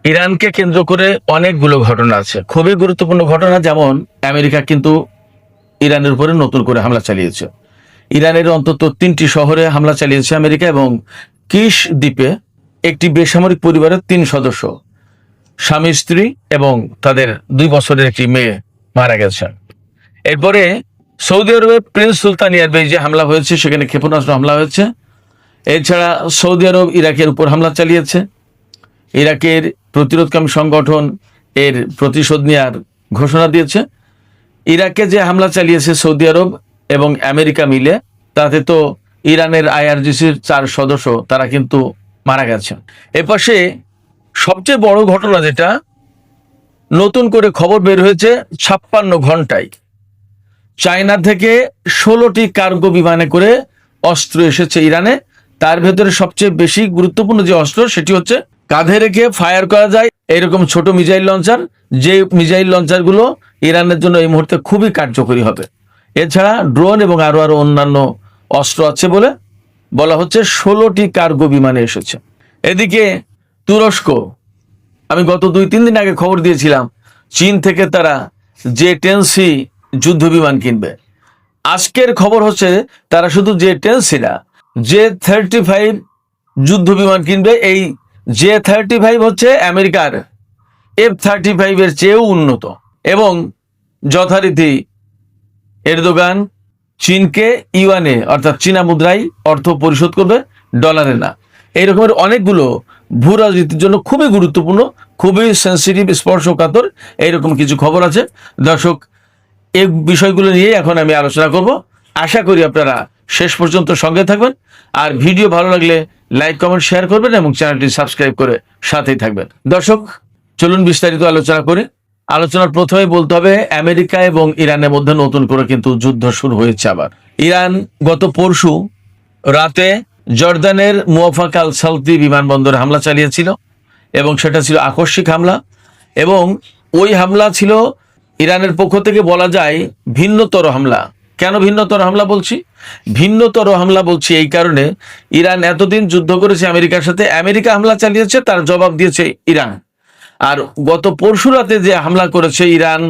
ইরানকে কেন্দ্র করে অনেকগুলো ঘটনা আছে, খুবই গুরুত্বপূর্ণ ঘটনা। যেমন আমেরিকা কিন্তু ইরানের উপরে নতুন করে হামলা চালিয়েছে। ইরানের অন্তত 3টি শহরে হামলা চালিয়েছে আমেরিকা, এবং কিশ দ্বীপে একটি বেসামরিক পরিবারের 3 সদস্য, স্বামী স্ত্রী এবং তাদের 2 বছরের একটি মেয়ে মারা গেছেন। এরপরে সৌদি আরবের প্রিন্স সুলতান এয়ারবেজে হামলা হয়েছে, সেখানে ক্ষেপণাস্ত্র হামলা হয়েছে। এছাড়া সৌদি আরব ইরাকের উপর হামলা চালিয়েছে। ইরাকের প্রতিরোধকামী সংগঠন এর প্রতিশোধ নেওয়ার ঘোষণা দিয়েছে। ইরাকে যে হামলা চালিয়েছে সৌদি আরব এবং আমেরিকা মিলে, তাতে তো ইরানের আইআরজিসির 4 সদস্য তারা কিন্তু মারা গেছেন। এপাশে সবচেয়ে বড় ঘটনা যেটা নতুন করে খবর বের হয়েছে, 56 ঘন্টায় চায়না থেকে 16টি কার্গো বিমানে করে অস্ত্র এসেছে ইরানে। তার ভেতরে সবচেয়ে বেশি গুরুত্বপূর্ণ যে অস্ত্র, সেটি হচ্ছে কাঁধে রেখে ফায়ার করা যায় এরকম ছোট মিসাইল লঞ্চার, যে মিসাইল লঞ্চারগুলো ইরানের জন্য এই মুহূর্তে খুবই কার্যকরী হবে। এছাড়া ড্রোন এবং আরো অন্যান্য অস্ত্র আছে বলে বলা হচ্ছে। 16টি কার্গো বিমানে এসেছে। এদিকে তুরস্ক, আমি গত 2-3 দিন আগে খবর দিয়েছিলাম, চীন থেকে তারা J-10C যুদ্ধ বিমান কিনবে। আজকের খবর হচ্ছে তারা শুধু J-10C না, J-35 যুদ্ধ বিমান কিনবে। এই J-35 হচ্ছে আমেরিকার F-35 এর চেয়েও উন্নত, এবং যথারীতি এরদোগান চীনকে ইউয়ানে অর্থাৎ চীনা মুদ্রায় অর্থ পরিশোধ করবে, ডলারে না। এই রকমের অনেকগুলো ভূ রাজনীতির জন্য খুবই গুরুত্বপূর্ণ, খুবই সেন্সিটিভ, স্পর্শকাতর এইরকম কিছু খবর আছে। দর্শক, এই বিষয়গুলো নিয়ে এখন আমি আলোচনা করব। আশা করি আপনারা শেষ পর্যন্ত সঙ্গে থাকবেন, আর ভিডিও ভালো লাগলে লাইক, কমেন্ট, শেয়ার করবেন এবং চ্যানেলটি সাবস্ক্রাইব করে সাথেই থাকবেন। দর্শক, চলুন বিস্তারিত আলোচনা করি। আলোচনার প্রথমে বলতে হবে, আমেরিকা এবং ইরানের মধ্যে নতুন করে কিন্তু যুদ্ধ শুরু হয়েছে আবার। ইরান গত পরশু রাতে জর্দানের মুওয়াফাক আল সালতি বিমানবন্দরে হামলা চালিয়েছিল, এবং সেটা ছিল আকস্মিক হামলা। এবং ওই হামলা ছিল ইরানের পক্ষ থেকে বলা যায় ভিন্নতর হামলা। কেন ভিন্নতর হামলা বলছি? ভিন্নতর হামলা বলছি এই কারণে, ইরান এতদিন যুদ্ধ করেছে আমেরিকার সাথে, আমেরিকা হামলা চালিয়েছে, তার জবাব দিয়েছে ইরান। আর গত পরশু রাতে যে হামলা করেছে ইরান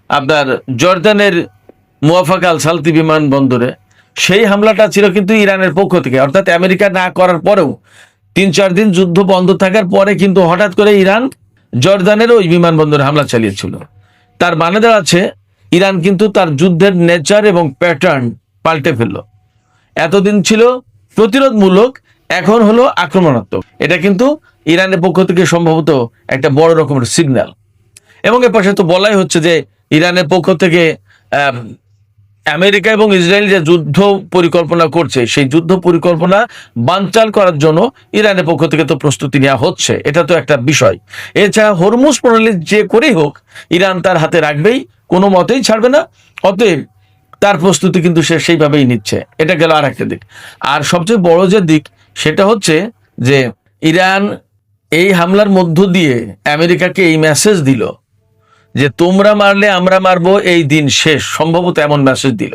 আপনার জর্দানের মুওয়াফাক আল সালতি বিমানবন্দরে, সেই হামলাটা ছিল কিন্তু ইরানের পক্ষ থেকে, অর্থাৎ আমেরিকা না করার পরেও 3-4 দিন যুদ্ধ বন্ধ থাকার পরে কিন্তু হঠাৎ করে ইরান জর্দানের ওই বিমানবন্দরে হামলা চালিয়েছিল। তার মানে দাঁড়াচ্ছে ইরান কিন্তু তার যুদ্ধের নেচার এবং প্যাটার্ন পাল্টে ফেলল। এতদিন ছিল প্রতিরোধমূলক, এখন হলো আক্রমণাত্মক। এটা কিন্তু ইরানের পক্ষ থেকে সম্ভবত একটা বড় রকমের সিগন্যাল। এবং এর পাশে তো বলাই হচ্ছে যে ইরানের পক্ষ থেকে আমেরিকা এবং ইসরায়েল যে যুদ্ধ পরিকল্পনা করছে, সেই যুদ্ধ পরিকল্পনা বানচাল করার জন্য ইরানের পক্ষ থেকে তো প্রস্তুতি নেওয়া হচ্ছে, এটা তো একটা বিষয়। এছাড়া হরমুজ প্রণালী যে করেই হোক ইরান তার হাতে রাখবেই, কোনো মতেই ছাড়বে না। অতএব তার প্রস্তুতি কিন্তু সে সেইভাবেই নিচ্ছে। এটা গেল আর একটা দিক। আর সবচেয়ে বড় যে দিক, সেটা হচ্ছে যে ইরান এই হামলার মধ্য দিয়ে আমেরিকাকে এই মেসেজ দিল যে তোমরা মারলে আমরা মারবো, এই দিন শেষ, সম্ভবত এমন মেসেজ দিল।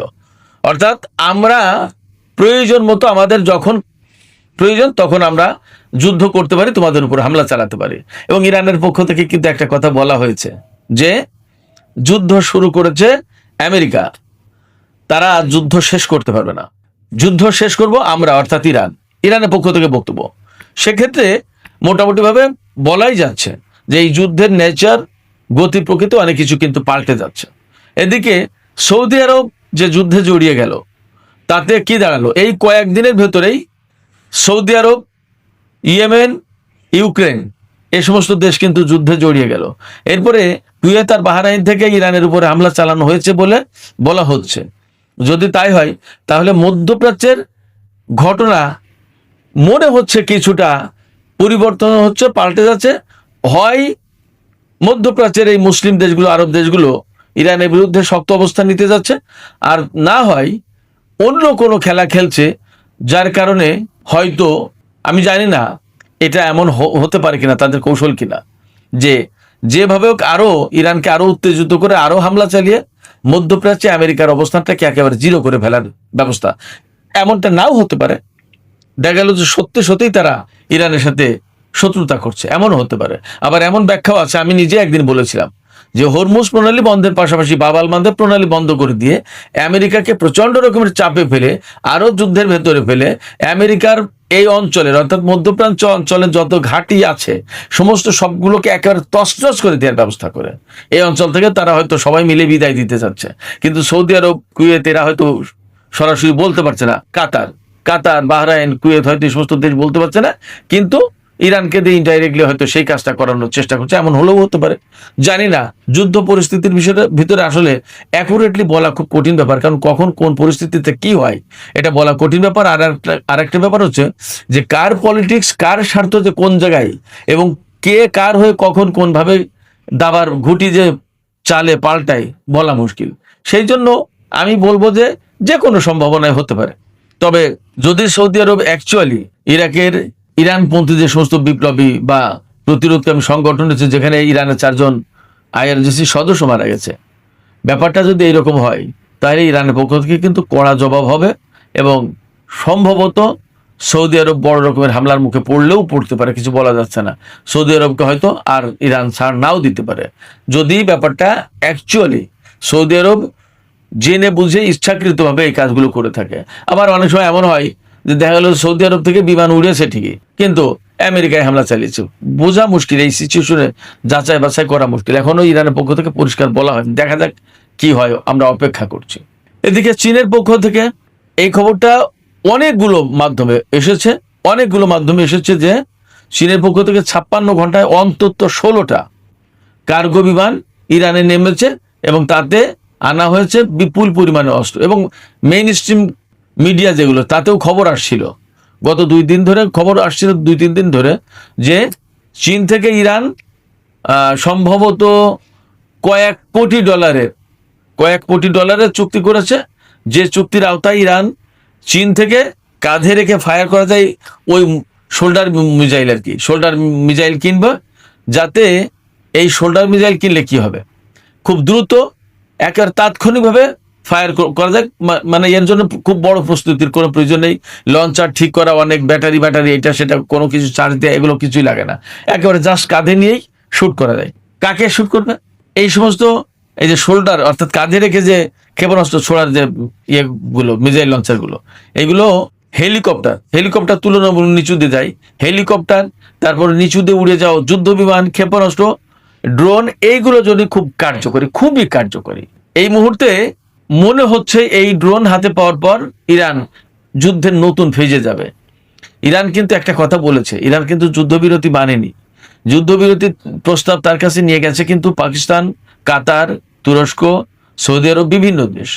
অর্থাৎ আমরা প্রয়োজন মতো, আমাদের যখন প্রয়োজন তখন আমরা যুদ্ধ করতে পারি, তোমাদের উপর হামলা চালাতে পারি। এবং ইরানের পক্ষ থেকে কিন্তু একটা কথা বলা হয়েছে যে যুদ্ধ শুরু করেছে আমেরিকা, তারা যুদ্ধ শেষ করতে পারবে না, যুদ্ধ শেষ করব আমরা, অর্থাৎ ইরান। ইরানের পক্ষ থেকে বক্তব্য, সেক্ষেত্রে মোটামুটিভাবে বলাই যাচ্ছে যে এই যুদ্ধের নেচার, গতি, প্রকৃতি অনেক কিছু কিন্তু পাল্টে যাচ্ছে। এদিকে সৌদি আরব যে যুদ্ধে জড়িয়ে গেল, তাতে কি দাঁড়ালো? এই কয়েকদিনের ভেতরেই সৌদি আরব, ইয়েমেন, ইউক্রেন, এই সমস্ত দেশ কিন্তু যুদ্ধে জড়িয়ে গেল। এরপরে কুয়েত আর বাহরাইন থেকে ইরানের উপরে হামলা চালানো হয়েছে বলে বলা হচ্ছে। যদি তাই হয়, তাহলে মধ্যপ্রাচ্যের ঘটনা মনে হচ্ছে কিছুটা পরিবর্তন হচ্ছে, পাল্টে যাচ্ছে। হয় মধ্যপ্রাচ্যের এই মুসলিম দেশগুলো, আরব দেশগুলো ইরানের বিরুদ্ধে শক্ত অবস্থান নিতে যাচ্ছে, আর না হয় অন্য কোনো খেলা খেলছে, যার কারণে হয়তো, আমি জানি না এটা এমন হতে পারে কিনা, তাদের কৌশল কিনা, যে যেভাবে হোক আরো ইরানকে আরো উত্তেজিত করে আরো হামলা চালিয়ে মধ্যপ্রাচ্যে আমেরিকার অবস্থানটাকে একেবারে জিরো করে ফেলার ব্যবস্থা। এমনটা নাও হতে পারে, দেখা গেল যে সত্যি সত্যিই তারা ইরানের সাথে শত্রুতা করছে, এমনও হতে পারে। আবার এমন ব্যাখ্যাও আছে, আমি নিজে একদিন বলেছিলাম যে হরমুজ প্রণালী বন্ধের পাশাপাশি বাব আল মানদেব প্রণালী বন্ধ করে দিয়ে আমেরিকাকে প্রচন্ড রকমের চাপে ফেলে, আরো যুদ্ধের ভেতরে ফেলে আমেরিকার এই অঞ্চলের অর্থাৎ মধ্যপ্রাচ্য অঞ্চলের যত ঘাঁটি আছে সমস্ত সবগুলোকে একেবারে তছনছ করে দেওয়ার ব্যবস্থা করে এই অঞ্চল থেকে তারা হয়তো সবাই মিলে বিদায় দিতে চাচ্ছে। কিন্তু সৌদি আরব, কুয়েত এরা হয়তো সরাসরি বলতে পারছে না, কাতার, বাহরাইন, কুয়েত হয়তো এই সমস্ত দেশ বলতে পারছে না, কিন্তু ইরানকে দিয়ে ইনডাইরেক্টলি হয়তো সেই কাজটা করানোর চেষ্টা করছে, এমন হলেও হতে পারে, জানি না। যুদ্ধ পরিস্থিতির বিষয়টা ভিতরে আসলে অ্যাকুরেটলি বলা খুব কঠিন ব্যাপার, কারণ কখন কোন পরিস্থিতিতে কি হয় এটা বলা কঠিন ব্যাপার। আর একটা ব্যাপার হচ্ছে যে কার পলিটিক্স, কার স্বার্থ যে কোন জায়গায়, এবং কে কার হয়ে কখন কোনভাবে দাবার ঘুটি যে চালে পাল্টায় বলা মুশকিল। সেই জন্য আমি বলবো যে যে কোনো সম্ভাবনায় হতে পারে। তবে যদি সৌদি আরব অ্যাকচুয়ালি ইরানপন্থী যে সমস্ত বিপ্লবী বা প্রতিরোধকামী সংগঠন আছে, যেখানে ইরানের 4 জন IRGC সদস্য মারা গেছে, ব্যাপারটা যদি এরকম হয় তাহলে ইরানের পক্ষ থেকে কিন্তু কড়া জবাব হবে, এবং সম্ভবত সৌদি আরব বড় রকমের হামলার মুখে পড়তে পারে, কিছু বলা যাচ্ছে না। সৌদি আরবকে হয়তো আর ইরান ছাড় নাও দিতে পারে, যদি ব্যাপারটা অ্যাকচুয়ালি সৌদি আরব জেনে বুঝে ইচ্ছাকৃতভাবে এই কাজগুলো করে থাকে। আবার অনেক সময় এমন হয় যে দেখা গেল সৌদি আরব থেকে বিমান উড়েছে ঠিকই, কিন্তু আমেরিকায় হামলা চালিয়েছে। বোঝা মুশকিল, এই সিচুয়েশনে যাচাই বাছাই করা মুশকিল। এখনো ইরানের পক্ষ থেকে পরিষ্কার বলা হয়, দেখা যাক কি হয়, আমরা অপেক্ষা করছি। এদিকে চীনের পক্ষ থেকে এই খবরটা অনেকগুলো মাধ্যমে এসেছে যে চীনের পক্ষ থেকে 56 ঘন্টায় অন্তত 16টা কার্গো বিমান ইরানে নেমেছে, এবং তাতে আনা হয়েছে বিপুল পরিমাণে অস্ত্র। এবং মেইন স্ট্রিম মিডিয়া যেগুলো, তাতেও খবর আসছিল, গত 2-3 দিন ধরে, যে চীন থেকে ইরান সম্ভবত কয়েক কোটি ডলারের চুক্তি করেছে, যে চুক্তির আওতায় ইরান চীন থেকে কাঁধে রেখে ফায়ার করা যায় ওই শোল্ডার মিসাইল কিনবে, যাতে এই শোল্ডার মিসাইল কিনলে কি হবে, খুব দ্রুত একেবারে তাৎক্ষণিকভাবে ফায়ার করা যায়। মানে এর জন্য খুব বড় প্রস্তুতির কোনো প্রয়োজন নেই, লঞ্চার ঠিক করা, অনেক ব্যাটারি এটা সেটা কোনো কিছু চার্জ দেওয়া, এগুলো কিছুই লাগে না, একেবারে জাস্ট কাঁধে নিয়েই শুট করা যায়। কাকে শুট করবে? এই সমস্ত এই যে শোল্ডার অর্থাৎ কাঁধে রেখে যে ক্ষেপণাস্ত্র ছোড়ার যে ইয়েগুলো, মিসাইল লঞ্চারগুলো, এগুলো হেলিকপ্টার তুলনামূলক নিচু দিয়ে যায়, হেলিকপ্টার, তারপর নিচু দিয়ে উড়ে যাও যুদ্ধ বিমান, ক্ষেপণাস্ত্র, ড্রোন, এইগুলো যদি খুবই কার্যকরী। এই মুহূর্তে মনে হচ্ছে এই ড্রোন হাতে পাওয়ার পর ইরান যুদ্ধের নতুন ফেজে যাবে। ইরান কিন্তু একটা কথা বলেছে, ইরান কিন্তু যুদ্ধবিরতি মানেনি, যুদ্ধবিরতির প্রস্তাব তার কাছে নিয়ে গেছে কিন্তু পাকিস্তান, কাতার, তুরস্ক, সৌদি আরব, বিভিন্ন দেশ,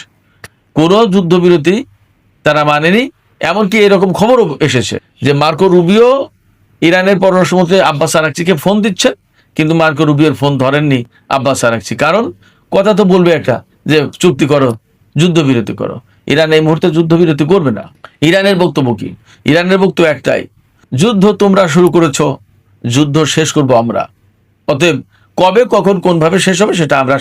কোনো যুদ্ধবিরতি তারা মানেনি। এমনকি এরকম খবরও এসেছে যে মার্কো রুবিও ইরানের পররাষ্ট্রমন্ত্রী আব্বাস আরাকচিকে ফোন দিচ্ছেন, কিন্তু মার্কো রুবিওর ফোন ধরেননি আব্বাস আরাকচি। কারণ কথা তো বলবে একটা, যে চুক্তি করো, যুদ্ধবিরতি করো। ইরান এই মুহূর্তে যুদ্ধবিরতি করবে না। ইরানের বক্তব্য কি? ইরানের বক্তব্য একটাই, যুদ্ধ তোমরা শুরু করেছো, যুদ্ধ শেষ করবো আমরা, অতএব কবে, কখন, কোনভাবে শেষ হবে সেটা আমরা